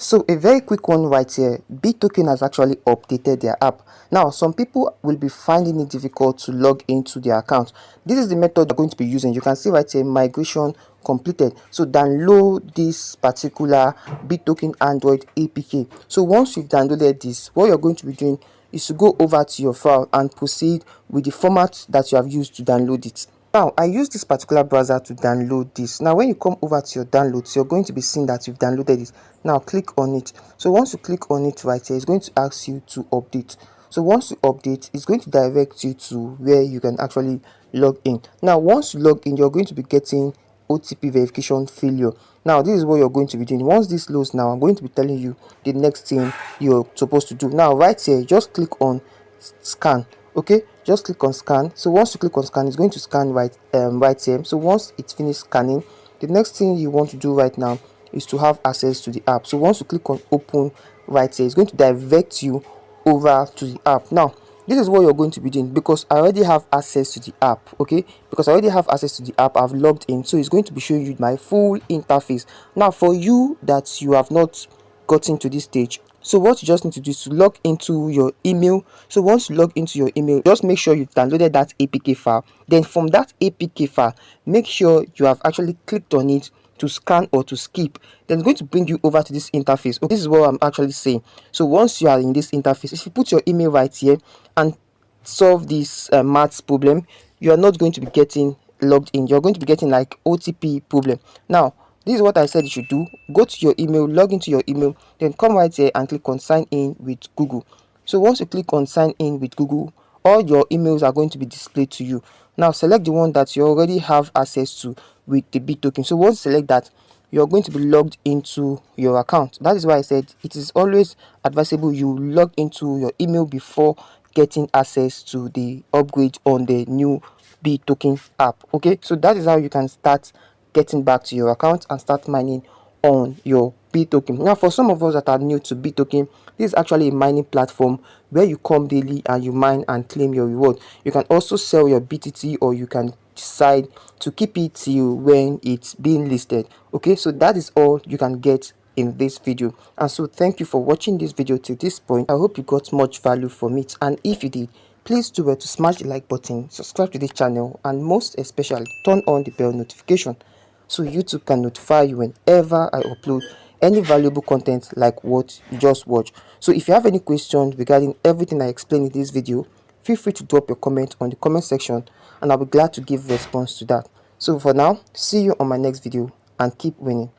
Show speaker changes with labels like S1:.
S1: So a very quick one right here, BitToken has actually updated their app. Now some people will be finding it difficult to log into their account. This is the method they're going to be using. You can see right here, migration completed. So download this particular BitToken Android APK. So once you've downloaded this, what you're going to be doing is to go over to your file and proceed with the format that you have used to download it. Now I use this particular browser to download this. Now when you come over to your downloads, you're going to be seeing that you've downloaded it. Now click on it. So once you click on it right here, it's going to ask you to update. So once you update, it's going to direct you to where you can actually log in. Now once you log in, you're going to be getting OTP verification failure. Now this is what you're going to be doing. Once this loads, now I'm going to be telling you the next thing you're supposed to do. Now right here, just click on scan. Okay, just click on scan. So once you click on scan, it's going to scan right here. So once it's finished scanning, the next thing you want to do right now is to have access to the app. So once you click on open right here, it's going to direct you over to the app. Now this is what you're going to be doing, because I already have access to the app. Okay, because I already have access to the app, I've logged in, so it's going to be showing you my full interface. Now for you that you have not gotten to this stage, so what you just need to do is to log into your email. So once you log into your email, just make sure you've downloaded that APK file. Then from that APK file, make sure you have actually clicked on it to scan or to skip. Then it's going to bring you over to this interface. Okay, this is what I'm actually saying. So once you are in this interface, if you put your email right here and solve this maths problem, you are not going to be getting logged in. You're going to be getting like OTP problem. Now this is what I said you should do. Go to your email, log into your email, then come right here and click on sign in with Google. So once you click on sign in with Google, all your emails are going to be displayed to you. Now select the one that you already have access to with the BitToken. So once you select that, you're going to be logged into your account. That is why I said it is always advisable you log into your email before getting access to the upgrade on the new BitToken app. Okay, so that is how you can start getting back to your account and start mining on your BitToken. Now for some of us that are new to BitToken, this is actually a mining platform where you come daily and you mine and claim your reward. You can also sell your BTT, or you can decide to keep it till when it's being listed. Okay, so that is all you can get in this video. And so thank you for watching this video till this point. I hope you got much value from it, and if you did, please do well to smash the like button, subscribe to this channel, and most especially turn on the bell notification so YouTube can notify you whenever I upload any valuable content like what you just watched. So if you have any questions regarding everything I explained in this video, feel free to drop your comment on the comment section and I'll be glad to give response to that. So for now, see you on my next video and keep winning.